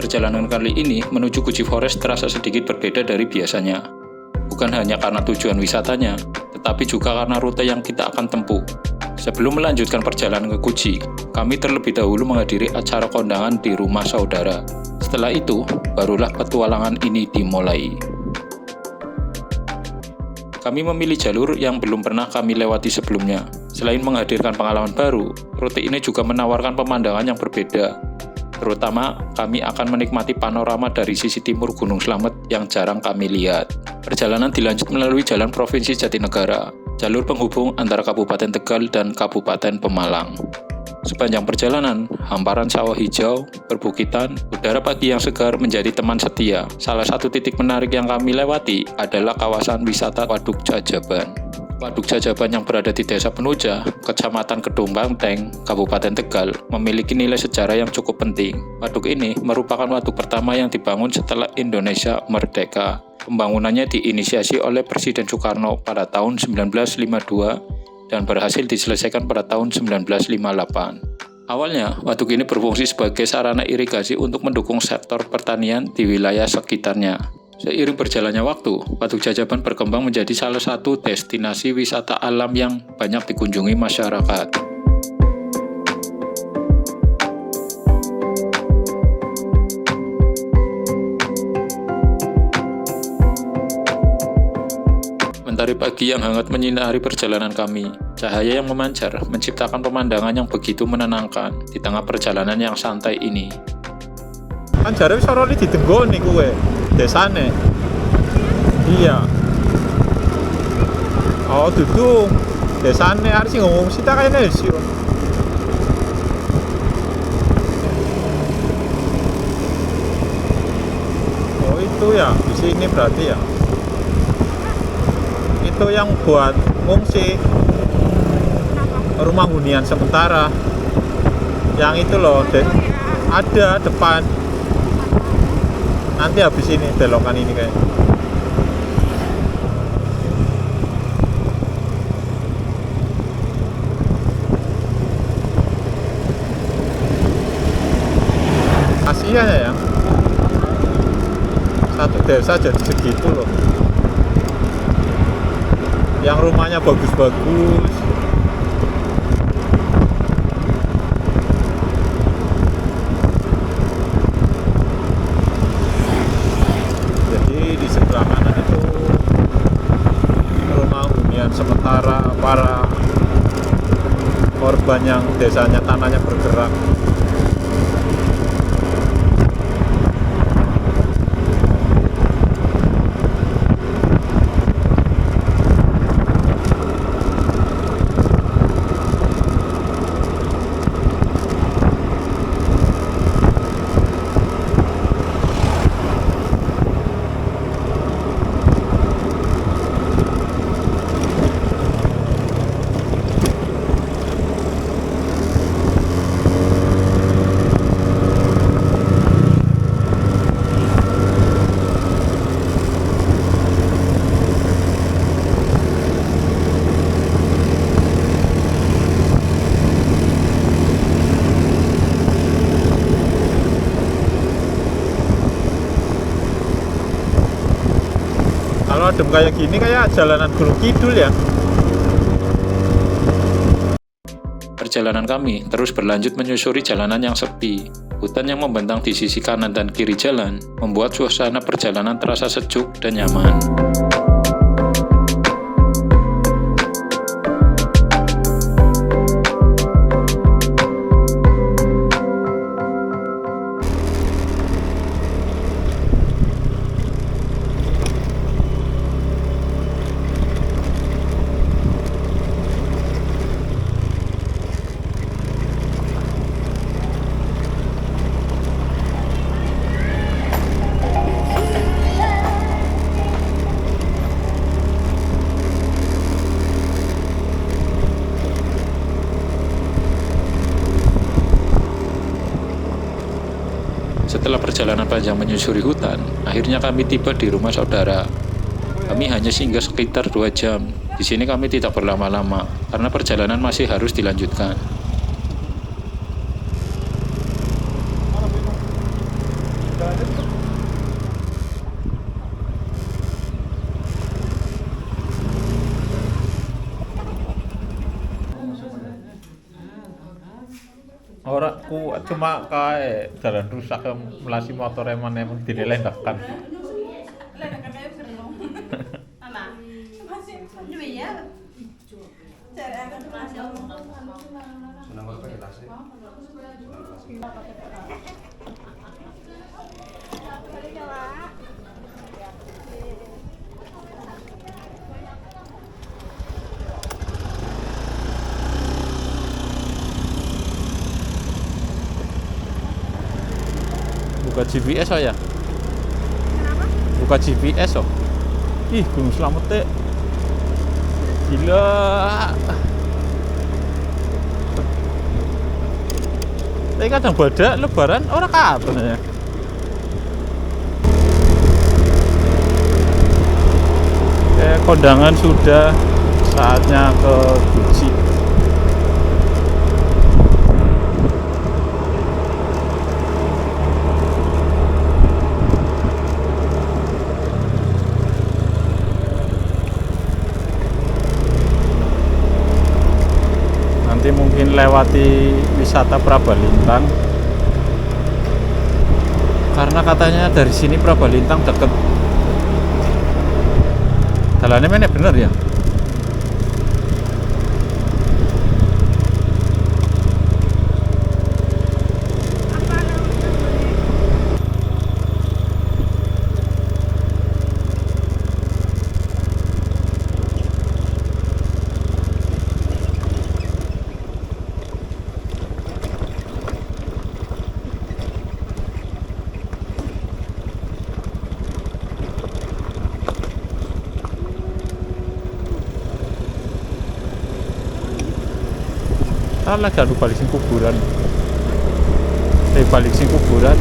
Perjalanan kali ini menuju Guji Forest terasa sedikit berbeda dari biasanya. Bukan hanya karena tujuan wisatanya, tetapi juga karena rute yang kita akan tempuh. Sebelum melanjutkan perjalanan ke Guji, kami terlebih dahulu menghadiri acara kondangan di rumah saudara. Setelah itu, barulah petualangan ini dimulai. Kami memilih jalur yang belum pernah kami lewati sebelumnya. Selain menghadirkan pengalaman baru, rute ini juga menawarkan pemandangan yang berbeda. Terutama, kami akan menikmati panorama dari sisi timur Gunung Slamet yang jarang kami lihat. Perjalanan dilanjut melalui Jalan Provinsi Jatinegara, jalur penghubung antara Kabupaten Tegal dan Kabupaten Pemalang. Sepanjang perjalanan, hamparan sawah hijau, perbukitan, udara pagi yang segar menjadi teman setia. Salah satu titik menarik yang kami lewati adalah kawasan wisata Waduk Jajaban. Waduk Jajaban yang berada di Desa Penuja, Kecamatan Kedung Banteng, Kabupaten Tegal, memiliki nilai sejarah yang cukup penting. Waduk ini merupakan waduk pertama yang dibangun setelah Indonesia merdeka. Pembangunannya diinisiasi oleh Presiden Soekarno pada tahun 1952 dan berhasil diselesaikan pada tahun 1958. Awalnya, waduk ini berfungsi sebagai sarana irigasi untuk mendukung sektor pertanian di wilayah sekitarnya. Seiring berjalannya waktu, Waduk Jajaban berkembang menjadi salah satu destinasi wisata alam yang banyak dikunjungi masyarakat. Mentari pagi yang hangat menyinari perjalanan kami. Cahaya yang memancar menciptakan pemandangan yang begitu menenangkan di tengah perjalanan yang santai ini. Kan jare wis ora didenggoni kuwe, desane. Iya. Oh, dudu. Desane arep sing ngomong sita kayane sih. Oh, itu ya, di sini berarti ya. Itu yang buat ngungsi, rumah hunian sementara yang itu loh, ada depan, nanti habis ini belokan ini kayak kasihan ya, satu desa jadi segitu loh, yang rumahnya bagus-bagus. Jadi di sebelah kanan itu rumah hunian sementara para korban yang desanya tanahnya bergerak. Kalau adem kayak gini kayak jalanan Gunung Kidul ya. Perjalanan kami terus berlanjut menyusuri jalanan yang sepi. Hutan yang membentang di sisi kanan dan kiri jalan membuat suasana perjalanan terasa sejuk dan nyaman. Setelah perjalanan panjang menyusuri hutan, akhirnya kami tiba di rumah saudara. Kami hanya singgah sekitar 2 jam. Di sini kami tidak berlama-lama, karena perjalanan masih harus dilanjutkan. Ora ku cuma kae jalan rusak yang melasi motor emang dinilai tekan. Buka GPS oh ya? Kenapa? Buka GPS oh. Ih, Gunung Slamet teh. Gila. Tapi kadang badak lebaran orang kapan ya? Kondangan sudah saatnya ke Guci. Nanti mungkin lewati wisata Prabalintang karena katanya dari sini Prabalintang deket. Jalannya mana bener ya? Apa namanya? Salah gak lupa balik sing kuburan. Balik sing kuburan.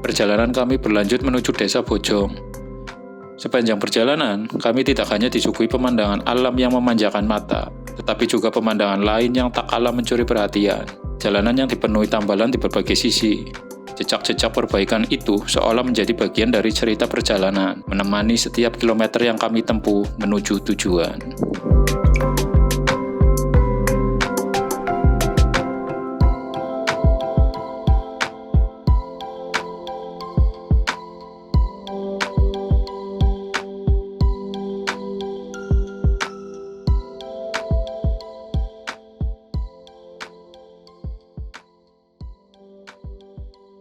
Perjalanan kami berlanjut menuju Desa Bojong. Sepanjang perjalanan, kami tidak hanya disuguhi pemandangan alam yang memanjakan mata, tetapi juga pemandangan lain yang tak kalah mencuri perhatian. Jalanan yang dipenuhi tambalan di berbagai sisi. Jejak-jejak perbaikan itu seolah menjadi bagian dari cerita perjalanan, menemani setiap kilometer yang kami tempuh menuju tujuan.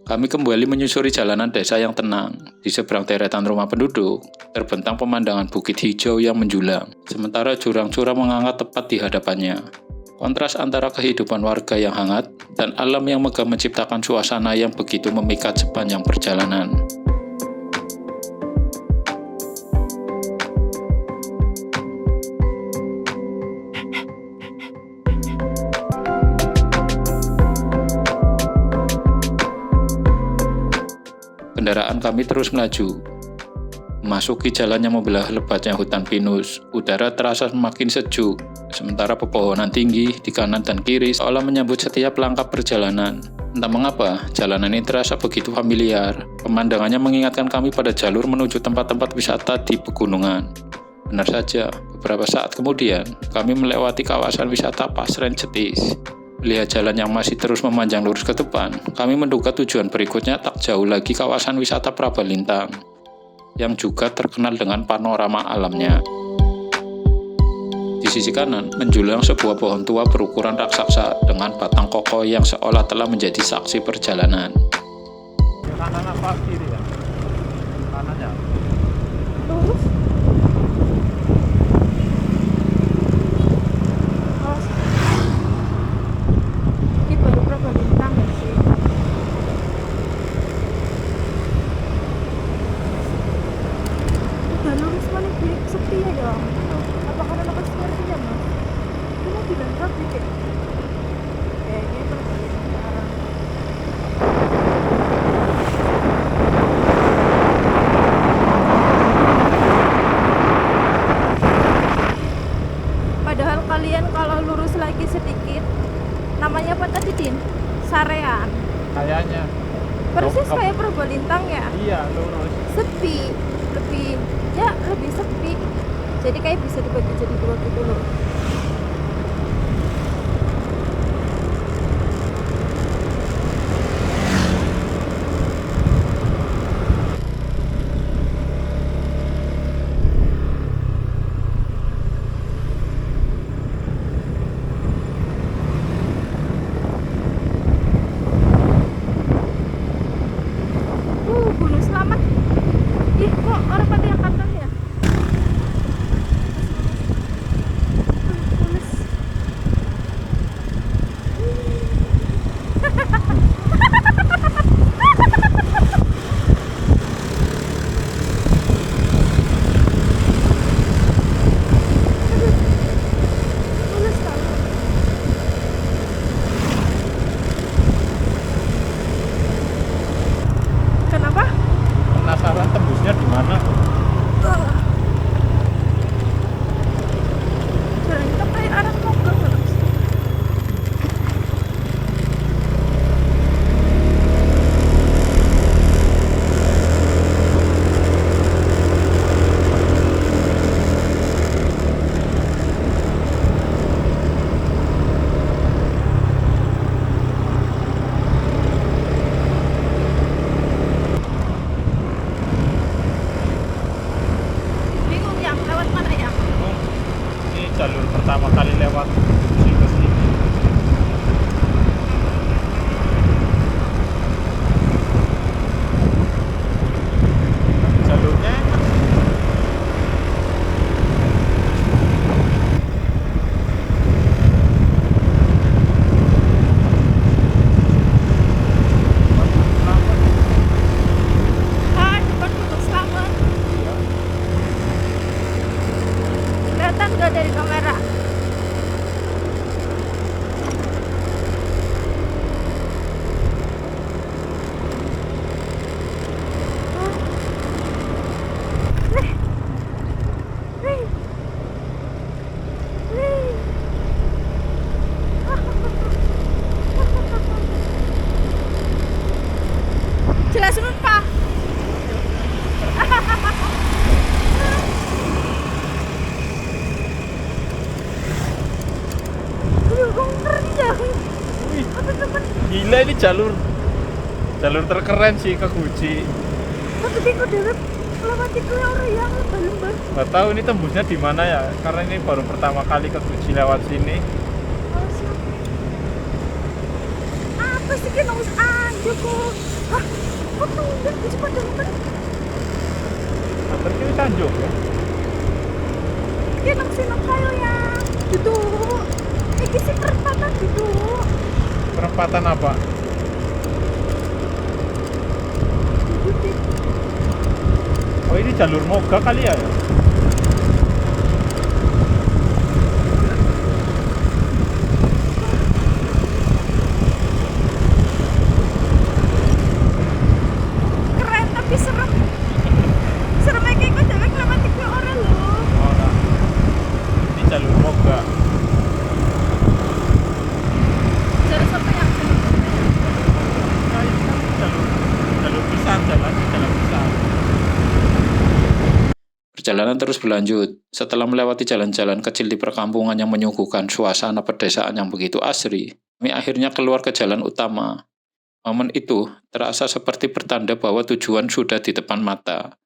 Kami kembali menyusuri jalanan desa yang tenang. Di seberang deretan rumah penduduk, terbentang pemandangan bukit hijau yang menjulang, sementara jurang curam menghangat tepat di hadapannya. Kontras antara kehidupan warga yang hangat dan alam yang megah menciptakan suasana yang begitu memikat sepanjang perjalanan. Kendaraan kami terus melaju, memasuki jalan yang membelah lebatnya hutan pinus. Udara terasa semakin sejuk, sementara pepohonan tinggi di kanan dan kiri seolah menyambut setiap langkah perjalanan. Entah mengapa, jalanan ini terasa begitu familiar. Pemandangannya mengingatkan kami pada jalur menuju tempat-tempat wisata di pegunungan. Benar saja, beberapa saat kemudian, kami melewati kawasan wisata Pasren Jetis. Melihat jalan yang masih terus memanjang lurus ke depan, kami menduga tujuan berikutnya tak jauh lagi kawasan wisata Prabalintang, yang juga terkenal dengan panorama alamnya. Di sisi kanan, menjulang sebuah pohon tua berukuran raksasa dengan batang kokoh yang seolah telah menjadi saksi perjalanan. Kanan apa kiri ya? Kanan ya. Lurus. Awas. Ini baru Prabalintang nggak sih? Udah lurus mana kiri sepi ya? Apa karena lepas seperti ya mas? Ini bilang rapi kayak kayaknya Namanya apa tadi, Din? Sarean. Kayaknya. Persis Oh, kayak Probolintang ya. Iya, lurus. Sepi, lebih sepi. Jadi kayak bisa dibagi jadi dua gitu loh. Gunung Selamat. Ih, kok orang pada yang kantong ya? Mulus. Mulus tau. Kenapa? Penasaran tembusnya di mana? Jalan kita kayak arah Mogot terus. Bingung yang lewat mana ya? Oh, ini jalur pertama kali lewat ke sini. Jalurnya enak. Ah, depan Gunung Selamat. Kelihatan gak dari kamera? Jelas nun Pak. Ngeri ya. Wih, Apa teman? gila ini jalur terkeren sih ke Guci. Tapi dia kok dewek lewati ke orang yang lembah-lembah. Nggak tahu ini tembusnya di mana ya, karena ini baru pertama kali ke Guci lewat sini. Apa sih kan harus aja kok? Hah? Kok tumben ku cepat banget? Antar kiri Tanjung ya. Dia nang sinang kayo ya. Gitu. Iki sih perempatan gitu. Perempatan apa? Gitu. Oh ini jalur Moga kali ya? Keren tapi serem. Serem kayak kok dewek lewati ke orang loh. Oh, nah. Ini jalur Moga. Jadi sampai yang Nah, ini kan jalur pisang, jalan pisang. Perjalanan terus berlanjut. Setelah melewati jalan-jalan kecil di perkampungan yang menyuguhkan suasana pedesaan yang begitu asri, kami akhirnya keluar ke jalan utama. Momen itu terasa seperti pertanda bahwa tujuan sudah di depan mata.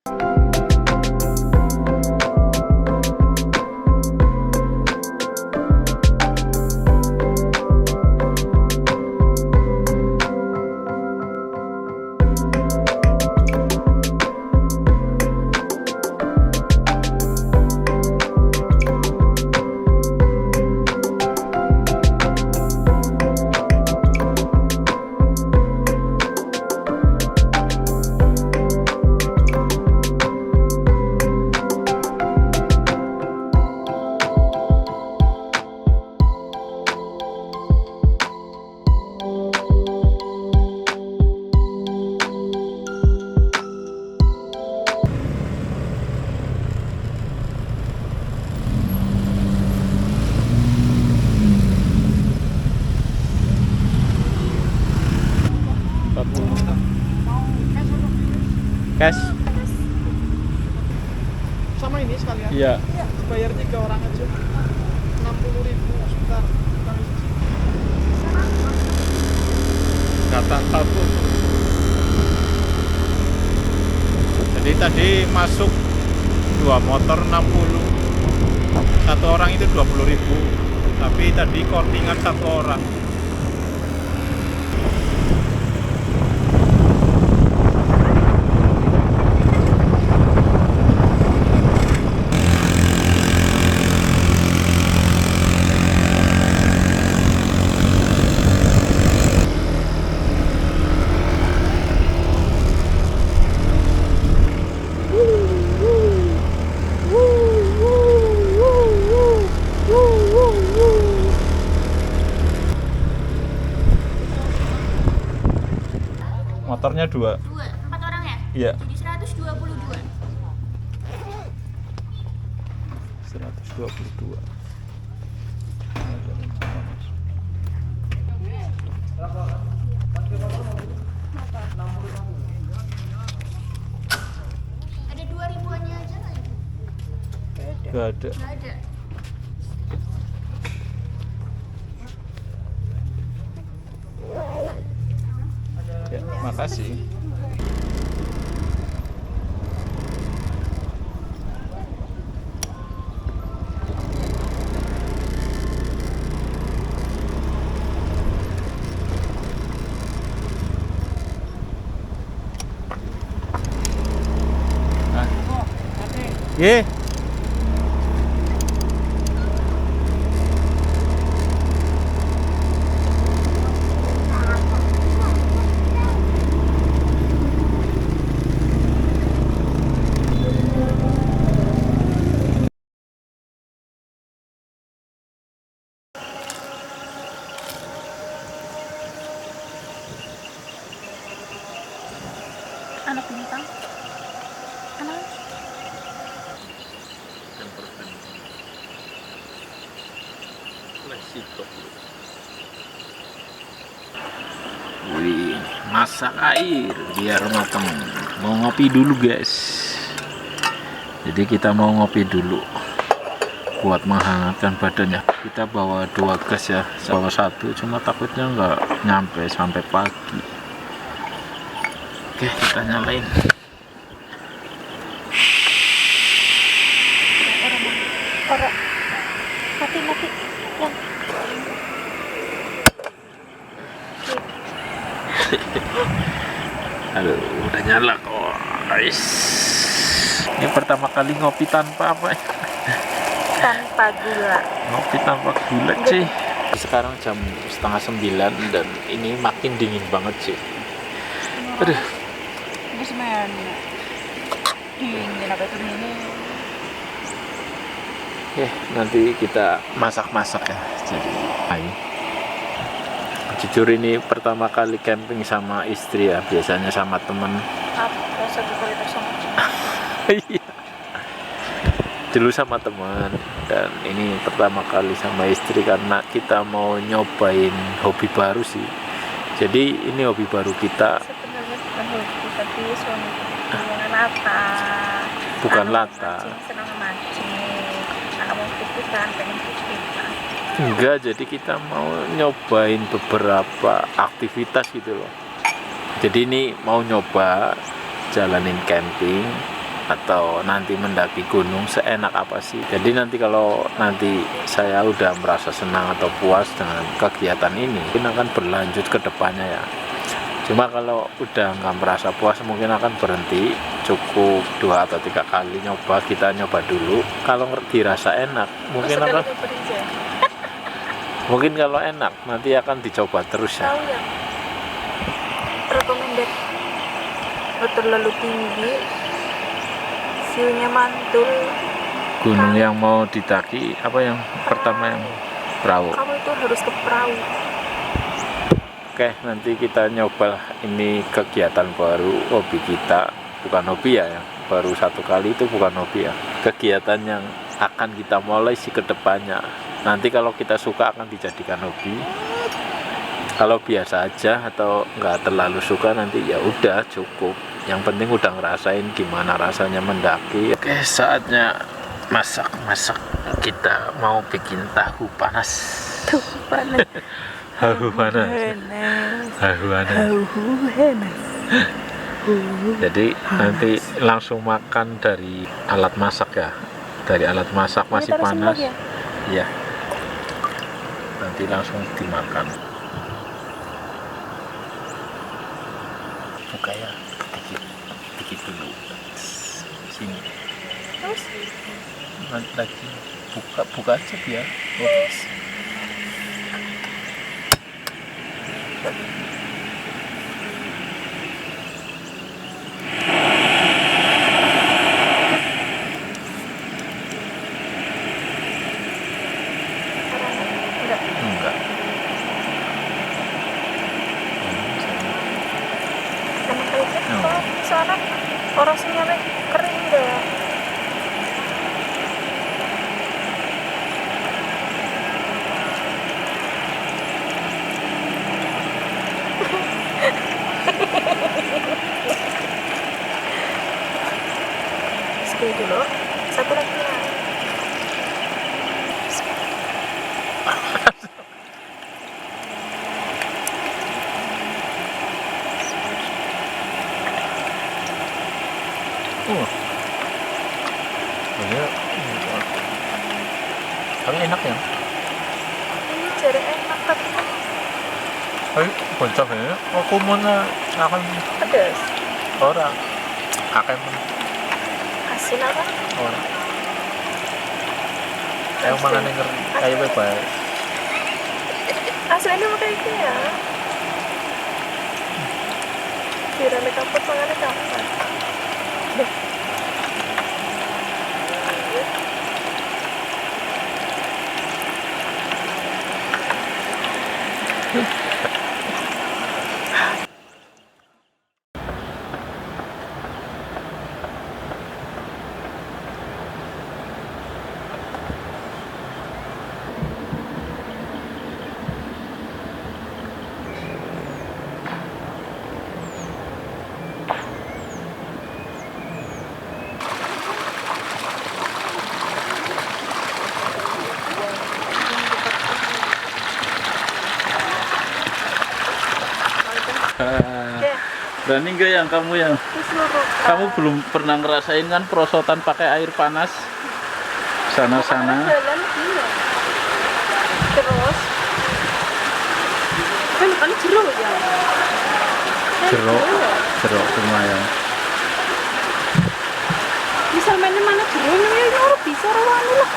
Cash? Sama ini sekalian. Iya. Bayar 3 orang aja. 60.000 sebentar. Kata satu. Jadi tadi masuk 2 motor 60. Satu orang itu 20.000. Tapi tadi kortingan 1 orang. Motornya 2. 4 orang ya? Iya. Jadi 122. 122. Ada 2.000-annya aja nggak ya? Gak ada. Nggak ada. Ya, makasih. Ye. Anak bintang. Anak. Wih, masak air biar matang. Mau ngopi dulu guys. Jadi kita mau ngopi dulu buat menghangatkan badannya. Kita bawa 2 gas ya, bawa 1 cuma takutnya nggak nyampe sampai pagi. Oke, kita nyalain. Orang. Mati. Yang. Aduh, udah nyala kok guys. Ini pertama kali ngopi tanpa apa ya? Tanpa gula. Ngopi tanpa gula sih. Sekarang jam 8:30 dan ini makin dingin banget sih. Aduh. Ini semen. Dingin apa itu ini? Nanti kita masak-masak ya. Jadi, jujur ini pertama kali camping sama istri ya. Biasanya sama temen. Apa satu kali bersama? Iya. Dulu sama teman dan ini pertama kali sama istri karena kita mau nyobain hobi baru sih. Jadi ini hobi baru kita. Sebenarnya bukan hobi tapi suami dengan lata. Bukan Anak lata. mancing, senang mancing. Anak mau pipitan, pengen pipitan. Enggak, jadi kita mau nyobain beberapa aktivitas gitu loh. Jadi ini mau nyoba jalanin camping atau nanti mendaki gunung seenak apa sih. Jadi nanti kalau nanti saya udah merasa senang atau puas dengan kegiatan ini, mungkin akan berlanjut ke depannya ya. Cuma kalau udah nggak merasa puas mungkin akan berhenti, cukup 2 atau 3 kali nyoba, kita nyoba dulu. Kalau dirasa enak mungkin akan mungkin kalau enak nanti akan dicoba terus ya. Tahu ya? Recommended. Nggak terlalu tinggi. View-nya mantul. Gunung yang mau didaki apa yang pertama yang perahu. Kamu itu harus ke perahu. Oke, nanti kita nyoba ini kegiatan baru, hobi kita, bukan hobi ya, yang baru 1 kali itu bukan hobi ya. Kegiatan yang akan kita mulai sih ke depannya. Nanti kalau kita suka akan dijadikan hobi. Kalau biasa aja atau nggak terlalu suka nanti ya udah cukup. Yang penting udah ngerasain gimana rasanya mendaki. Oke, saatnya masak. Kita mau bikin tahu panas. Tuh, panas. Tahu panas. Tahu panas. Jadi nanti langsung makan dari alat masak ya. Dari alat masak masih panas. Ya? Iya. Nanti langsung dimakan. Buka ya, dikit dulu. Sini. Terus? Nanti lagi buka aja biar. Oh. Enggak. Sama kayak gitu. Soalnya orang sinyalnya kering deh. Sekali dulu. Satu lagi ya. Banyak. Tapi enak ya. Ini jadi enak tapi Ayo, boncok ya. Aku mana akan pedas. orang akan Asin apa? orang. Ayo makan yang kayak bebas. Aslinya mau kayak gini ya. Kira kaput mangannya kapan? Berani nggak yang kamu belum pernah ngerasain kan perosotan pakai air panas sana-sana. Jalan gila. Terus kan jeruk ya. Jeruk lumayan. Bisa mainnya mana jeruk ya orang bisa rawani lah.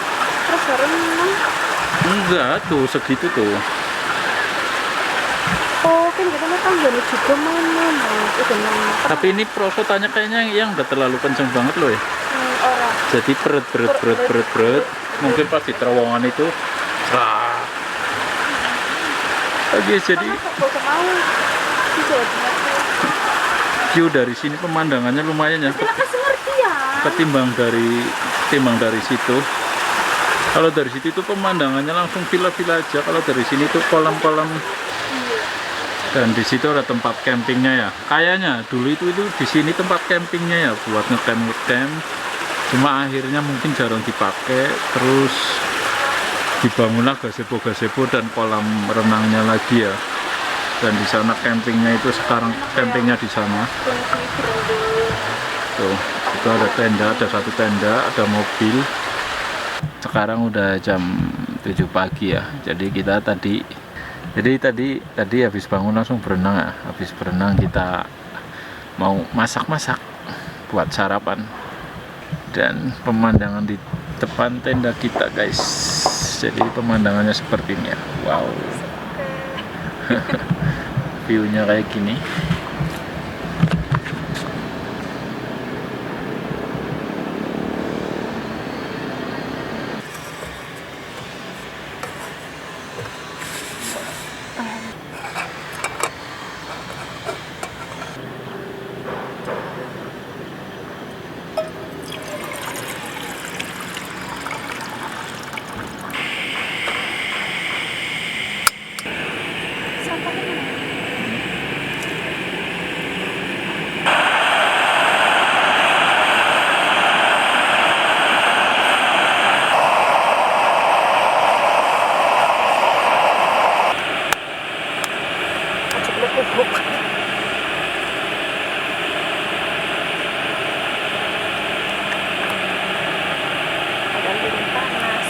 Terus renang. Enggak tuh segitu tuh. Oh kan kita mau tangganya juga mana udah nang. Tapi ini perosotannya kayaknya yang nggak terlalu kenceng banget loh ya. Orang. Jadi berat. Mungkin pas di terowongan itu. Oke, jadi view dari sini pemandangannya lumayan ya. Ketimbang dari situ. Kalau dari situ itu pemandangannya langsung villa-villa aja. Kalau dari sini tuh kolam-kolam. Dan di situ ada tempat campingnya ya. Kayaknya dulu itu di sini tempat campingnya ya buat ngecamp. Cuma akhirnya mungkin jarang dipakai. Terus dibangunlah gazebo dan kolam renangnya lagi ya. Dan di sana campingnya itu sekarang campingnya di sana. Tuh, itu ada tenda, ada satu tenda, ada mobil. Sekarang udah jam 7 pagi ya. Jadi kita tadi habis bangun langsung berenang ya. Habis berenang kita mau masak-masak buat sarapan. Dan pemandangan di depan tenda kita guys. Jadi pemandangannya seperti ini ya. Wow. View-nya kayak gini. sampah ini. Ada lilin panas.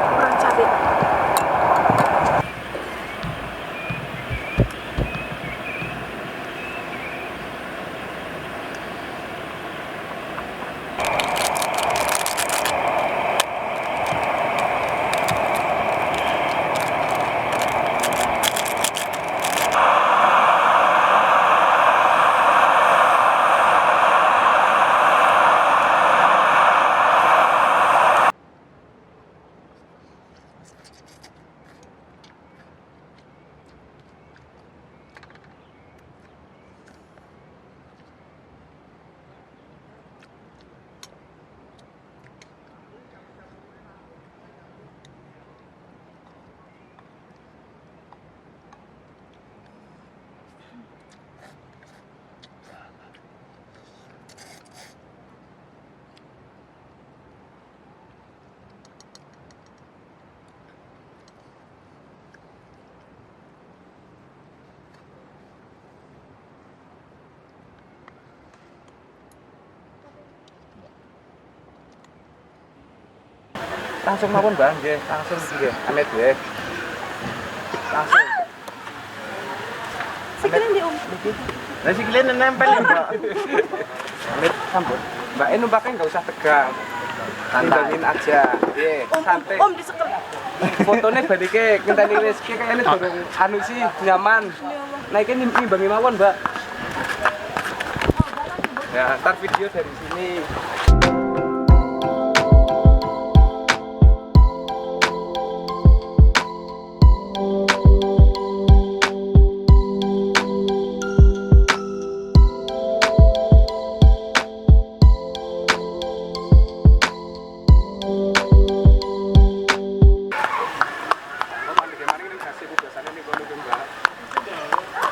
Kurang cabai. Langsung mawon Mbak, nggih, langsung nggih. Amit nggih. Langsung. Sikilin di Om. Lah sikile nempel ya, Mbak. Amit sampun. Mbak ini numpaknya nggak usah tegang. Timbangin aja. Nggih, santai. Om disekel. Fotonya badike ngenteni rezeki kayaknya durung anu sih nyaman. Nah iki nimbangin mawon, Mbak. Ya, ntar video dari sini.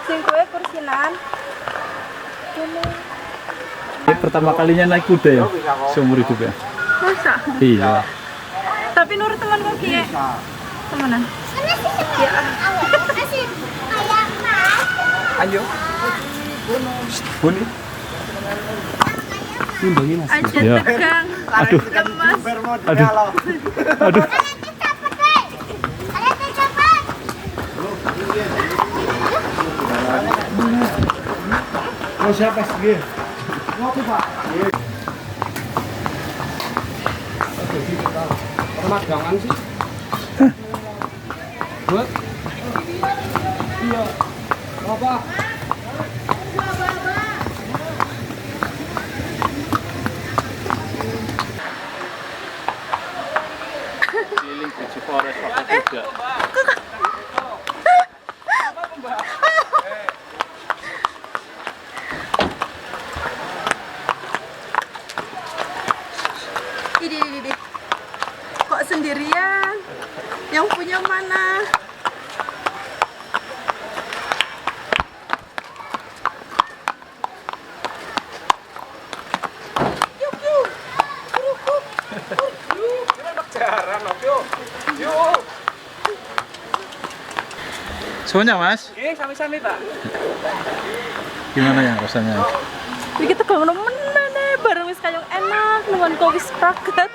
Sing kue kursinan. Ini pertama kalinya naik kuda ya, seumur hidup ya. Masa? Iya. Tapi nurut teman kok Kie. Temenan. Ya. Ayo. Buni. Timbangin mas. Aja Ya. tegang. Aduh. Lemas. Aduh. Aduh. Oh siapa sih? Permagangan sih. Buat? Iya. Apa? Keliling Biji Forest pakai kuda. Ini. Kok sendirian? Yang punya mana? Yuk. Jarang yuk. Yuk. Soalnya mas, Ini sami-sami Pak. gimana ya rasanya? Iki tegang nemen nih, bareng wis kayong enak, nuwun kok wis praget.